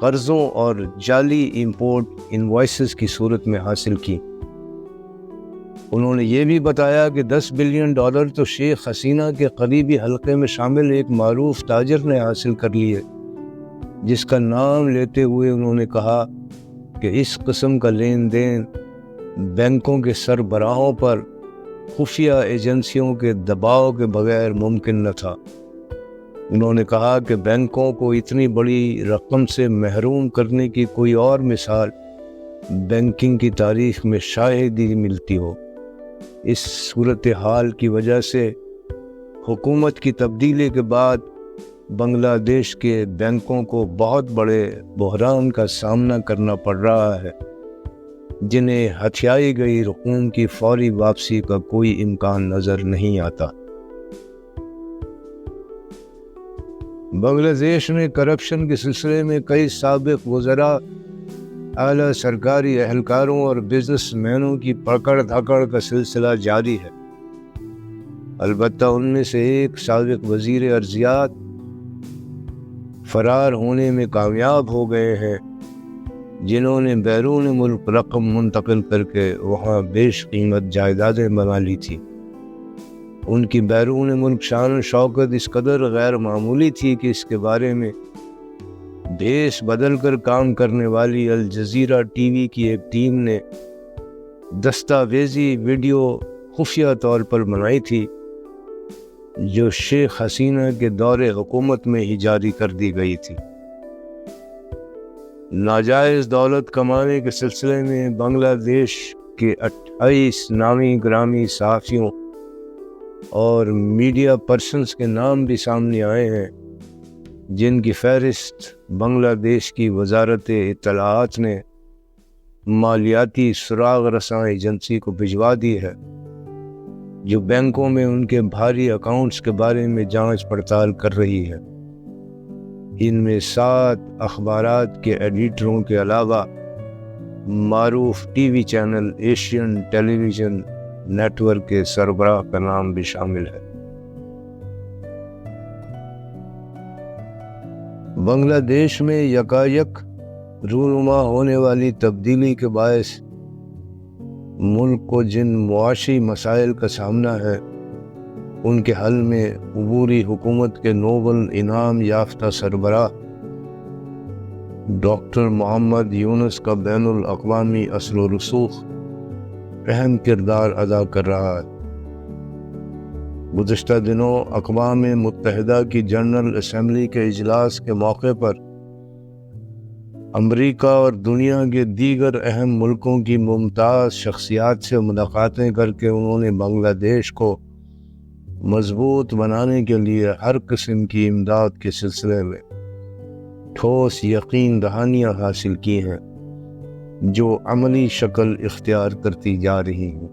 قرضوں اور جعلی امپورٹ انوائسز کی صورت میں حاصل کی۔ انہوں نے یہ بھی بتایا کہ $10 بلین تو شیخ حسینہ کے قریبی حلقے میں شامل ایک معروف تاجر نے حاصل کر لیے، جس کا نام لیتے ہوئے انہوں نے کہا کہ اس قسم کا لین دین بینکوں کے سربراہوں پر خفیہ ایجنسیوں کے دباؤ کے بغیر ممکن نہ تھا۔ انہوں نے کہا کہ بینکوں کو اتنی بڑی رقم سے محروم کرنے کی کوئی اور مثال بینکنگ کی تاریخ میں شاید ہی ملتی ہو۔ اس صورتحال کی وجہ سے حکومت کی تبدیلی کے بعد بنگلہ دیش کے بینکوں کو بہت بڑے بحران کا سامنا کرنا پڑ رہا ہے، جنہیں ہتھیائی گئی رقوم کی فوری واپسی کا کوئی امکان نظر نہیں آتا۔ بنگلہ دیش میں کرپشن کے سلسلے میں کئی سابق وزراء، اعلیٰ سرکاری اہلکاروں اور بزنس مینوں کی پکڑ دھکڑ کا سلسلہ جاری ہے۔ البتہ ان میں سے ایک سابق وزیر ارضیات فرار ہونے میں کامیاب ہو گئے ہیں، جنہوں نے بیرون ملک رقم منتقل کر کے وہاں بیش قیمت جائیدادیں بنا لی تھی۔ ان کی بیرون ملک شان و شوکت اس قدر غیر معمولی تھی کہ اس کے بارے میں بھیس بدل کر کام کرنے والی الجزیرہ ٹی وی کی ایک ٹیم نے دستاویزی ویڈیو خفیہ طور پر بنائی تھی، جو شیخ حسینہ کے دور حکومت میں ہی جاری کر دی گئی تھی۔ ناجائز دولت کمانے کے سلسلے میں بنگلہ دیش کے 28 نامی گرامی صحافیوں اور میڈیا پرسنز کے نام بھی سامنے آئے ہیں، جن کی فہرست بنگلہ دیش کی وزارت اطلاعات نے مالیاتی سراغ رساں ایجنسی کو بھجوا دی ہے، جو بینکوں میں ان کے بھاری اکاؤنٹس کے بارے میں جانچ پڑتال کر رہی ہے۔ ان میں 7 اخبارات کے ایڈیٹروں کے علاوہ معروف ٹی وی چینل ایشین ٹیلی ویژن نیٹ ورک کے سربراہ کا نام بھی شامل ہے۔ بنگلہ دیش میں یکایک رونما ہونے والی تبدیلی کے باعث ملک کو جن معاشی مسائل کا سامنا ہے، ان کے حل میں عبوری حکومت کے نوبل انعام یافتہ سربراہ ڈاکٹر محمد یونس کا بین الاقوامی اثر و رسوخ اہم کردار ادا کر رہا ہے۔ گزشتہ دنوں اقوام متحدہ کی جنرل اسمبلی کے اجلاس کے موقع پر امریکہ اور دنیا کے دیگر اہم ملکوں کی ممتاز شخصیات سے ملاقاتیں کر کے انہوں نے بنگلہ دیش کو مضبوط بنانے کے لیے ہر قسم کی امداد کے سلسلے میں ٹھوس یقین دہانیاں حاصل کی ہیں، جو عملی شکل اختیار کرتی جا رہی ہیں۔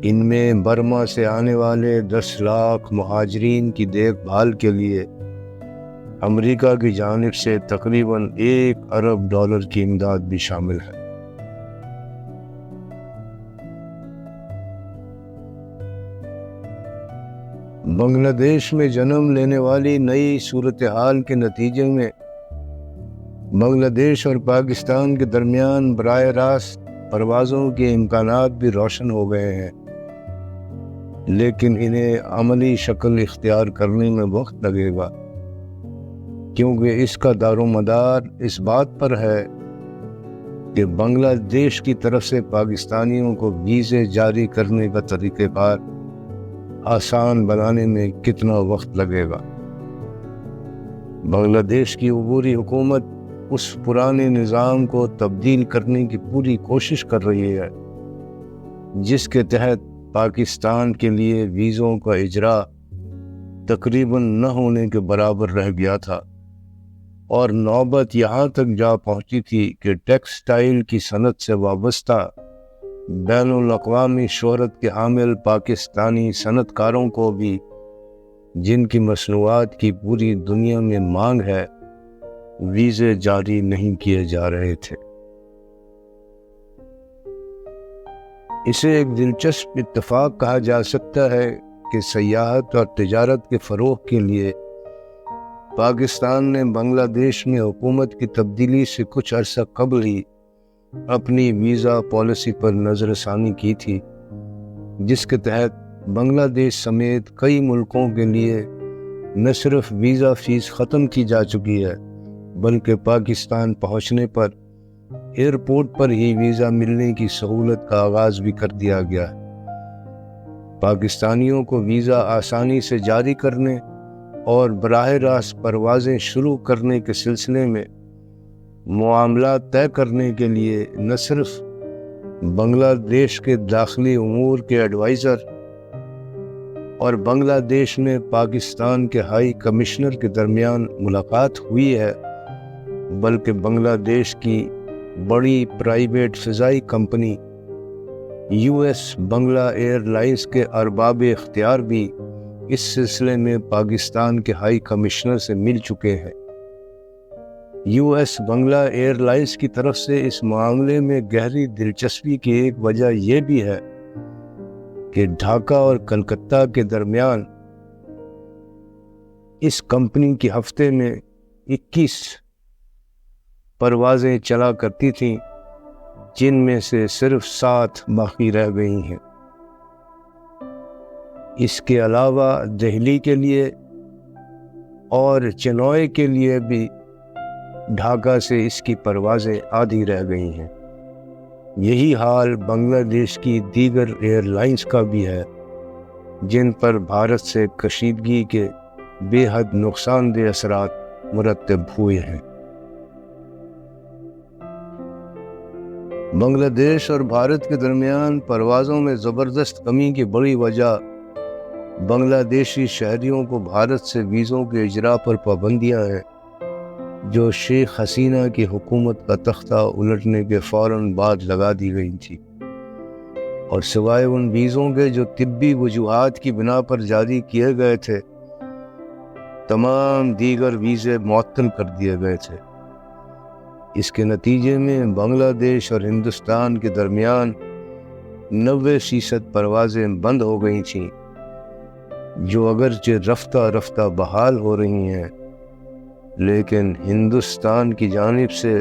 ان میں برما سے آنے والے 10 لاکھ مہاجرین کی دیکھ بھال کے لیے امریکہ کی جانب سے تقریباً $1 ارب کی امداد بھی شامل ہے۔ بنگلہ دیش میں جنم لینے والی نئی صورتحال کے نتیجے میں بنگلہ دیش اور پاکستان کے درمیان براہ راست پروازوں کے امکانات بھی روشن ہو گئے ہیں، لیکن انہیں عملی شکل اختیار کرنے میں وقت لگے گا، کیونکہ اس کا دار و مدار اس بات پر ہے کہ بنگلہ دیش کی طرف سے پاکستانیوں کو ویزے جاری کرنے کا طریقہ کار آسان بنانے میں کتنا وقت لگے گا۔ بنگلہ دیش کی عبوری حکومت اس پرانے نظام کو تبدیل کرنے کی پوری کوشش کر رہی ہے، جس کے تحت پاکستان کے لیے ویزوں کا اجرا تقریباً نہ ہونے کے برابر رہ گیا تھا، اور نوبت یہاں تک جا پہنچی تھی کہ ٹیکسٹائل کی صنعت سے وابستہ بین الاقوامی شہرت کے حامل پاکستانی صنعت کاروں کو بھی، جن کی مصنوعات کی پوری دنیا میں مانگ ہے، ویزے جاری نہیں کیے جا رہے تھے۔ اسے ایک دلچسپ اتفاق کہا جا سکتا ہے کہ سیاحت اور تجارت کے فروغ کے لیے پاکستان نے بنگلہ دیش میں حکومت کی تبدیلی سے کچھ عرصہ قبل ہی اپنی ویزا پالیسی پر نظر ثانی کی تھی، جس کے تحت بنگلہ دیش سمیت کئی ملکوں کے لیے نہ صرف ویزا فیس ختم کی جا چکی ہے، بلکہ پاکستان پہنچنے پر ایئرپورٹ پر ہی ویزا ملنے کی سہولت کا آغاز بھی کر دیا گیا ہے۔ پاکستانیوں کو ویزا آسانی سے جاری کرنے اور براہ راست پروازیں شروع کرنے کے سلسلے میں معاملات طے کرنے کے لیے نہ صرف بنگلہ دیش کے داخلی امور کے ایڈوائزر اور بنگلہ دیش میں پاکستان کے ہائی کمشنر کے درمیان ملاقات ہوئی ہے، بلکہ بنگلہ دیش کی بڑی پرائیویٹ فضائی کمپنی US بنگلہ ایئر لائنز کے ارباب اختیار بھی اس سلسلے میں پاکستان کے ہائی کمشنر سے مل چکے ہیں۔ US بنگلہ ایئر لائنز کی طرف سے اس معاملے میں گہری دلچسپی کی ایک وجہ یہ بھی ہے کہ ڈھاکہ اور کلکتہ کے درمیان اس کمپنی کی ہفتے میں 21 پروازیں چلا کرتی تھیں، جن میں سے صرف 7 باقی رہ گئی ہیں۔ اس کے علاوہ دہلی کے لیے اور چنوئی کے لیے بھی ڈھاکہ سے اس کی پروازیں آدھی رہ گئی ہیں۔ یہی حال بنگلہ دیش کی دیگر ایئر لائنز کا بھی ہے، جن پر بھارت سے کشیدگی کے بے حد نقصان دہ اثرات مرتب ہوئے ہیں۔ بنگلہ دیش اور بھارت کے درمیان پروازوں میں زبردست کمی کی بڑی وجہ بنگلہ دیشی شہریوں کو بھارت سے ویزوں کے اجراء پر پابندیاں ہیں، جو شیخ حسینہ کی حکومت کا تختہ الٹنے کے فوراً بعد لگا دی گئی تھی، اور سوائے ان ویزوں کے جو طبی وجوہات کی بنا پر جاری کیے گئے تھے، تمام دیگر ویزے معطل کر دیے گئے تھے۔ اس کے نتیجے میں بنگلہ دیش اور ہندوستان کے درمیان 90% پروازیں بند ہو گئی تھیں، جو اگرچہ رفتہ رفتہ بحال ہو رہی ہیں، لیکن ہندوستان کی جانب سے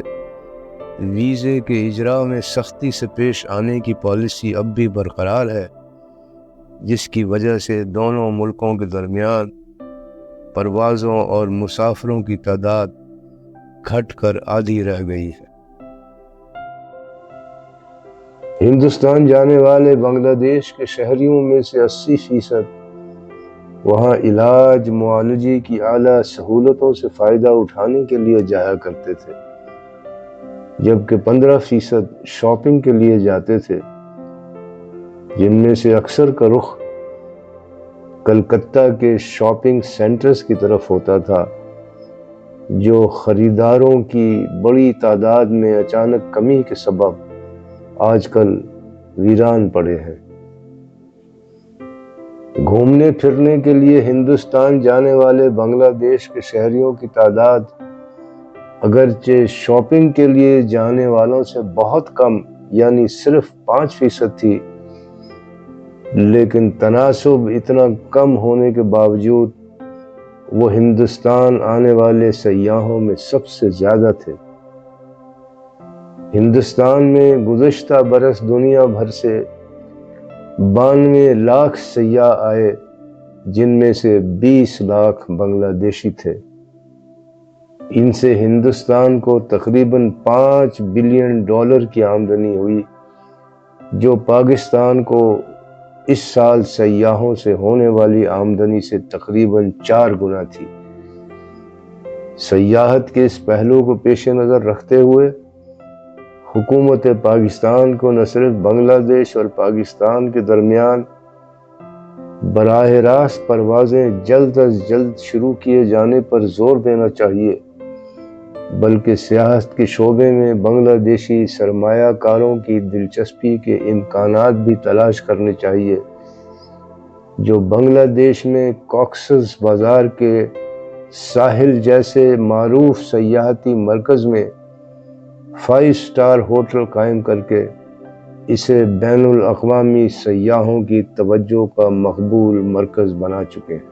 ویزے کے اجراء میں سختی سے پیش آنے کی پالیسی اب بھی برقرار ہے، جس کی وجہ سے دونوں ملکوں کے درمیان پروازوں اور مسافروں کی تعداد گھٹ کر آدھی رہ گئی ہے۔ ہندوستان جانے والے بنگلہ دیش کے شہریوں میں سے 80% وہاں علاج معالجے کی اعلیٰ سہولتوں سے فائدہ اٹھانے کے لیے جایا کرتے تھے، جبکہ 15% شاپنگ کے لیے جاتے تھے، جن میں سے اکثر کا رخ کلکتہ کے شاپنگ سینٹرز کی طرف ہوتا تھا، جو خریداروں کی بڑی تعداد میں اچانک کمی کے سبب آج کل ویران پڑے ہیں۔ گھومنے پھرنے کے لیے ہندوستان جانے والے بنگلہ دیش کے شہریوں کی تعداد اگرچہ شاپنگ کے لیے جانے والوں سے بہت کم، یعنی صرف 5% تھی، لیکن تناسب اتنا کم ہونے کے باوجود وہ ہندوستان آنے والے سیاحوں میں سب سے زیادہ تھے۔ ہندوستان میں گزشتہ برس دنیا بھر سے 92 لاکھ سیاح آئے، جن میں سے 20 لاکھ بنگلہ دیشی تھے۔ ان سے ہندوستان کو تقریباً $5 بلین کی آمدنی ہوئی، جو پاکستان کو اس سال سیاحوں سے ہونے والی آمدنی سے تقریباً 4 گنا تھی۔ سیاحت کے اس پہلو کو پیش نظر رکھتے ہوئے حکومت پاکستان کو نہ صرف بنگلہ دیش اور پاکستان کے درمیان براہ راست پروازیں جلد از جلد شروع کیے جانے پر زور دینا چاہیے، بلکہ سیاحت کے شعبے میں بنگلہ دیشی سرمایہ کاروں کی دلچسپی کے امکانات بھی تلاش کرنے چاہیے، جو بنگلہ دیش میں کاکسس بازار کے ساحل جیسے معروف سیاحتی مرکز میں 5 اسٹار ہوٹل قائم کر کے اسے بین الاقوامی سیاحوں کی توجہ کا مقبول مرکز بنا چکے ہیں۔